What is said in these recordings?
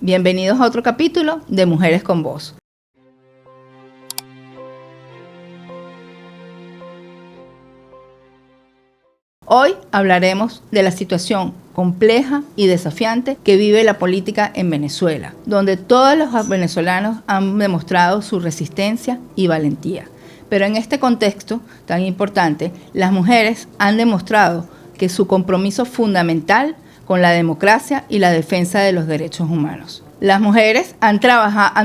Bienvenidos a otro capítulo de Mujeres con Voz. Hoy hablaremos de la situación compleja y desafiante que vive la política en Venezuela, donde todos los venezolanos han demostrado su resistencia y valentía. Pero en este contexto tan importante, las mujeres han demostrado que su compromiso fundamental con la democracia y la defensa de los derechos humanos. Las mujeres han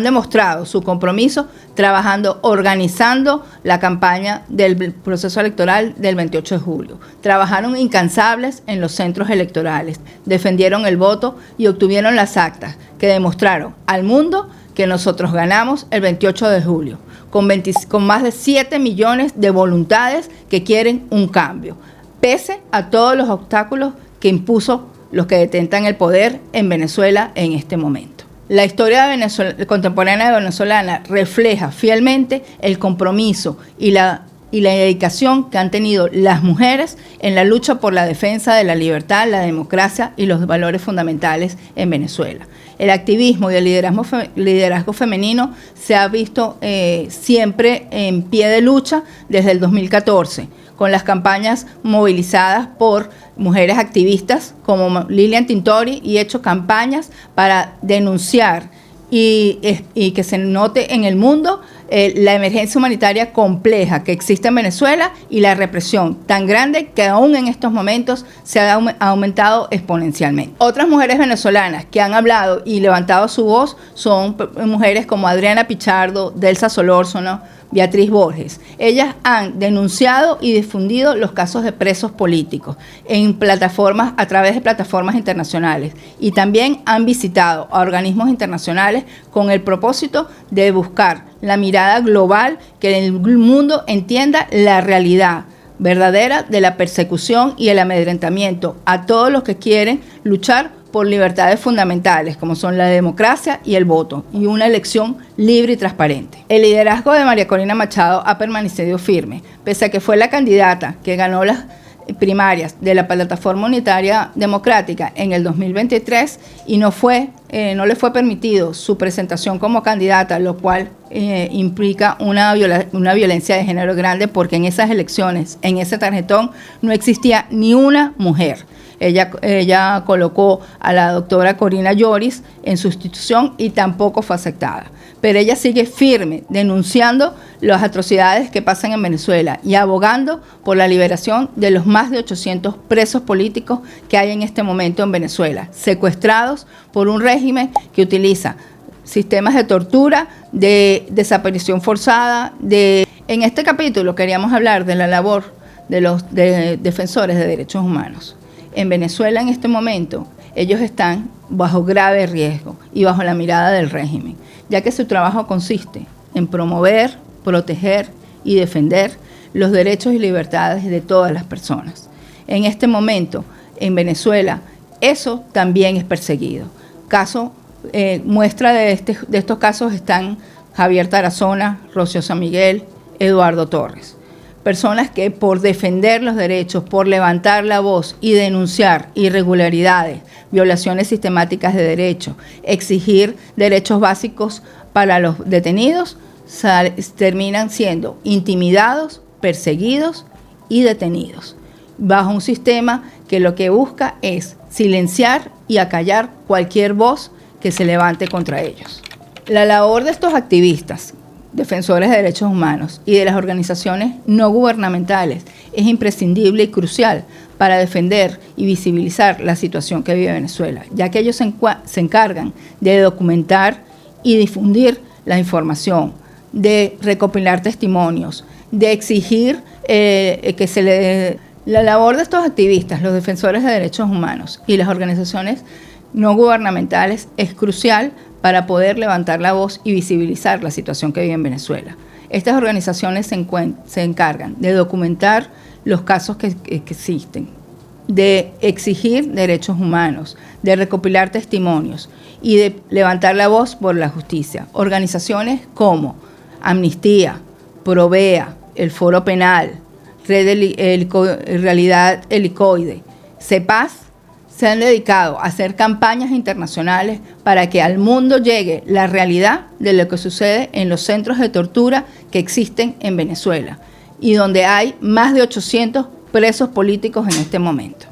demostrado su compromiso trabajando, organizando la campaña del proceso electoral del 28 de julio. Trabajaron incansables en los centros electorales, defendieron el voto y obtuvieron las actas que demostraron al mundo que nosotros ganamos el 28 de julio, con más de 7 millones de voluntades que quieren un cambio, pese a todos los obstáculos que impuso los que detentan el poder en Venezuela en este momento. La historia contemporánea venezolana refleja fielmente el compromiso y la dedicación que han tenido las mujeres en la lucha por la defensa de la libertad, la democracia y los valores fundamentales en Venezuela. El activismo y el liderazgo femenino se ha visto siempre en pie de lucha desde el 2014, con las campañas movilizadas por mujeres activistas como Lilian Tintori, y hecho campañas para denunciar y que se note en el mundo la emergencia humanitaria compleja que existe en Venezuela y la represión tan grande que aún en estos momentos se ha aumentado exponencialmente. Otras mujeres venezolanas que han hablado y levantado su voz son mujeres como Adriana Pichardo, Delsa Solórzano, Beatriz Borges. Ellas han denunciado y difundido los casos de presos políticos a través de plataformas internacionales, y también han visitado a organismos internacionales con el propósito de buscar la mirada global, que el mundo entienda la realidad verdadera de la persecución y el amedrentamiento a todos los que quieren luchar por libertades fundamentales, como son la democracia y el voto, y una elección libre y transparente. El liderazgo de María Corina Machado ha permanecido firme, pese a que fue la candidata que ganó las primarias de la Plataforma Unitaria Democrática en el 2023 y no le fue permitido su presentación como candidata, lo cual implica una violencia de género grande, porque en esas elecciones, en ese tarjetón, no existía ni una mujer. Ella colocó a la doctora Corina Lloris en sustitución y tampoco fue aceptada. Pero ella sigue firme, denunciando las atrocidades que pasan en Venezuela y abogando por la liberación de los más de 800 presos políticos que hay en este momento en Venezuela, secuestrados por un régimen que utiliza sistemas de tortura, de desaparición forzada. En este capítulo queríamos hablar de la labor de los defensores de derechos humanos. En Venezuela en este momento ellos están bajo grave riesgo y bajo la mirada del régimen, ya que su trabajo consiste en promover, proteger y defender los derechos y libertades de todas las personas. En este momento en Venezuela eso también es perseguido. Muestra de estos casos están Javier Tarazona, Rocío San Miguel, Eduardo Torres. Personas que por defender los derechos, por levantar la voz y denunciar irregularidades, violaciones sistemáticas de derechos, exigir derechos básicos para los detenidos, terminan siendo intimidados, perseguidos y detenidos, bajo un sistema que lo que busca es silenciar y acallar cualquier voz que se levante contra ellos. La labor de estos activistas, defensores de derechos humanos y de las organizaciones no gubernamentales es imprescindible y crucial para defender y visibilizar la situación que vive Venezuela, ya que ellos se encargan de documentar y difundir la información, de recopilar testimonios, de exigir la labor de estos activistas, los defensores de derechos humanos y las organizaciones no gubernamentales es crucial para poder levantar la voz y visibilizar la situación que vive en Venezuela. Estas organizaciones se encargan de documentar los casos que existen, de exigir derechos humanos, de recopilar testimonios y de levantar la voz por la justicia. Organizaciones como Amnistía, Provea, el Foro Penal, Realidad Helicoide, CEPAS, se han dedicado a hacer campañas internacionales para que al mundo llegue la realidad de lo que sucede en los centros de tortura que existen en Venezuela y donde hay más de 800 presos políticos en este momento.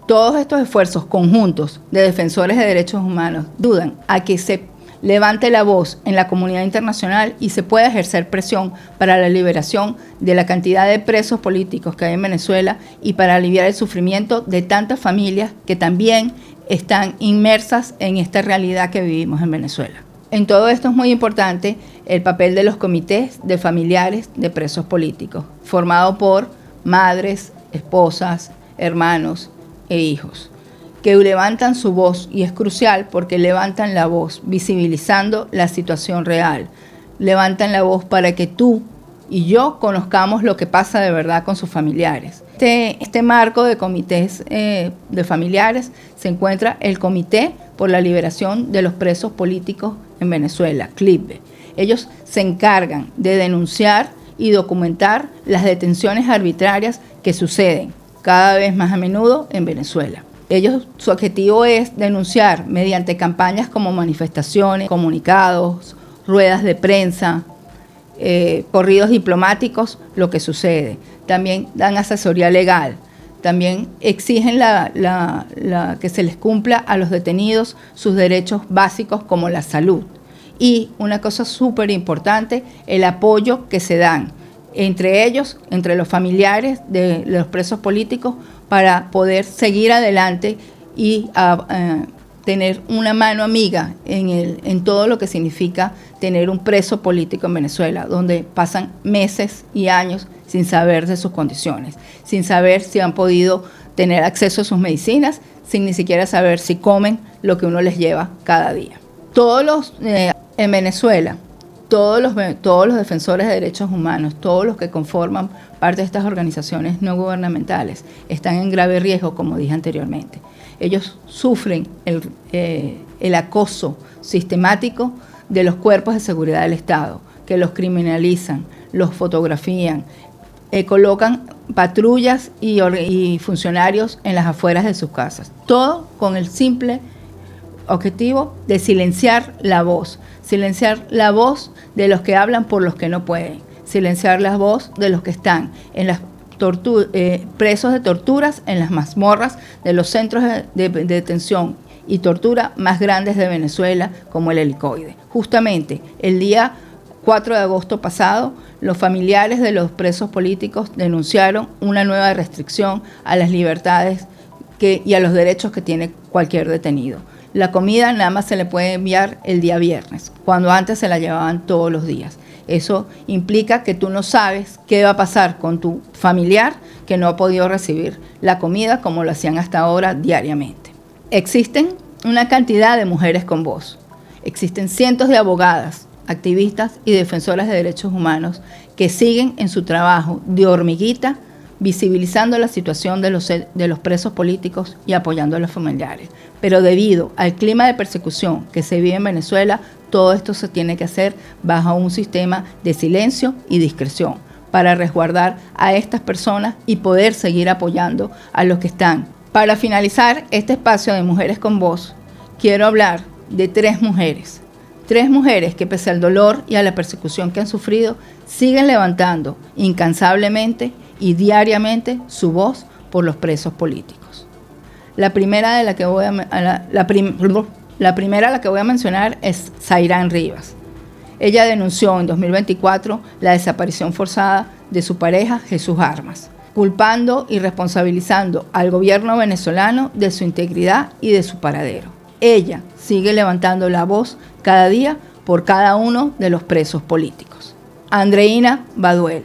Todos estos esfuerzos conjuntos de defensores de derechos humanos ayudan a que se levante la voz en la comunidad internacional y se pueda ejercer presión para la liberación de la cantidad de presos políticos que hay en Venezuela y para aliviar el sufrimiento de tantas familias que también están inmersas en esta realidad que vivimos en Venezuela. En todo esto es muy importante el papel de los comités de familiares de presos políticos, formado por madres, esposas, hermanos e hijos, que levantan su voz, y es crucial porque levantan la voz visibilizando la situación real, levantan la voz para que tú y yo conozcamos lo que pasa de verdad con sus familiares. Este marco de comités de familiares se encuentra el Comité por la Liberación de los Presos Políticos en Venezuela, CLIPVE. Ellos se encargan de denunciar y documentar las detenciones arbitrarias que suceden cada vez más a menudo en Venezuela. Su objetivo es denunciar mediante campañas como manifestaciones, comunicados, ruedas de prensa, corridos diplomáticos, lo que sucede. También dan asesoría legal. También exigen que se les cumpla a los detenidos sus derechos básicos como la salud. Y una cosa súper importante, el apoyo que se dan entre ellos, entre los familiares de los presos políticos, para poder seguir adelante y tener una mano amiga en todo lo que significa tener un preso político en Venezuela, donde pasan meses y años sin saber de sus condiciones, sin saber si han podido tener acceso a sus medicinas, sin ni siquiera saber si comen lo que uno les lleva cada día. En Venezuela, todos los defensores de derechos humanos, todos los que conforman parte de estas organizaciones no gubernamentales, están en grave riesgo, como dije anteriormente. Ellos sufren el acoso sistemático de los cuerpos de seguridad del Estado, que los criminalizan, los fotografían, colocan patrullas y funcionarios en las afueras de sus casas. Todo con el simple objetivo de silenciar la voz de los que hablan por los que no pueden, silenciar la voz de los que están en las presos de torturas en las mazmorras de los centros de detención y tortura más grandes de Venezuela, como el Helicoide. Justamente el día 4 de agosto pasado, los familiares de los presos políticos denunciaron una nueva restricción a las libertades y a los derechos que tiene cualquier detenido. La comida nada más se le puede enviar el día viernes, cuando antes se la llevaban todos los días. Eso implica que tú no sabes qué va a pasar con tu familiar que no ha podido recibir la comida como lo hacían hasta ahora diariamente. Existen una cantidad de mujeres con voz. Existen cientos de abogadas, activistas y defensoras de derechos humanos que siguen en su trabajo de hormiguita, visibilizando la situación de los presos políticos y apoyando a los familiares. Pero debido al clima de persecución que se vive en Venezuela, todo esto se tiene que hacer bajo un sistema de silencio y discreción para resguardar a estas personas y poder seguir apoyando a los que están. Para finalizar este espacio de Mujeres con Voz, quiero hablar de tres mujeres que pese al dolor y a la persecución que han sufrido, siguen levantando incansablemente y diariamente su voz por los presos políticos. La primera a la que voy a mencionar es Zairán Rivas. Ella denunció en 2024 la desaparición forzada de su pareja Jesús Armas, culpando y responsabilizando al gobierno venezolano de su integridad y de su paradero. Ella sigue levantando la voz cada día por cada uno de los presos políticos. Andreina Baduel,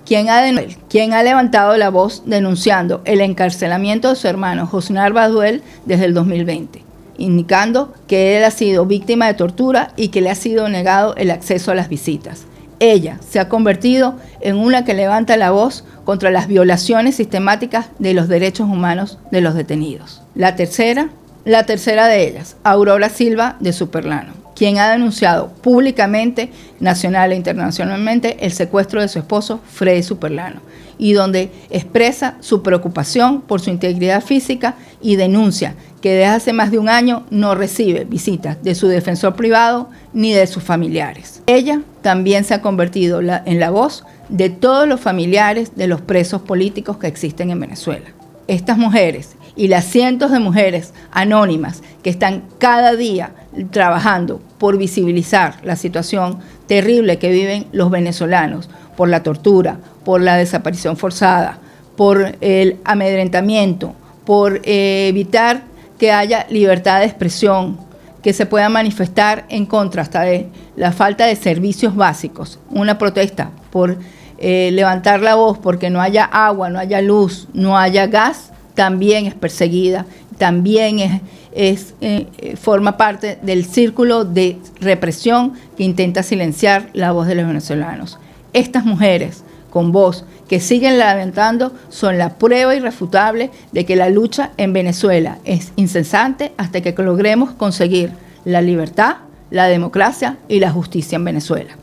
quien ha levantado la voz denunciando el encarcelamiento de su hermano Josnar Baduel desde el 2020, indicando que él ha sido víctima de tortura y que le ha sido negado el acceso a las visitas. Ella se ha convertido en una que levanta la voz contra las violaciones sistemáticas de los derechos humanos de los detenidos. La tercera de ellas, Aurora Silva de Superlano, quien ha denunciado públicamente, nacional e internacionalmente, el secuestro de su esposo, Freddy Superlano, y donde expresa su preocupación por su integridad física y denuncia que desde hace más de un año no recibe visitas de su defensor privado ni de sus familiares. Ella también se ha convertido en la voz de todos los familiares de los presos políticos que existen en Venezuela. Estas mujeres y las cientos de mujeres anónimas que están cada día trabajando por visibilizar la situación terrible que viven los venezolanos por la tortura, por la desaparición forzada, por el amedrentamiento, por evitar que haya libertad de expresión, que se pueda manifestar en contra hasta de la falta de servicios básicos, una protesta por levantar la voz porque no haya agua, no haya luz, no haya gas, también es perseguida, también forma parte del círculo de represión que intenta silenciar la voz de los venezolanos. Estas mujeres con voz que siguen levantando son la prueba irrefutable de que la lucha en Venezuela es incesante hasta que logremos conseguir la libertad, la democracia y la justicia en Venezuela.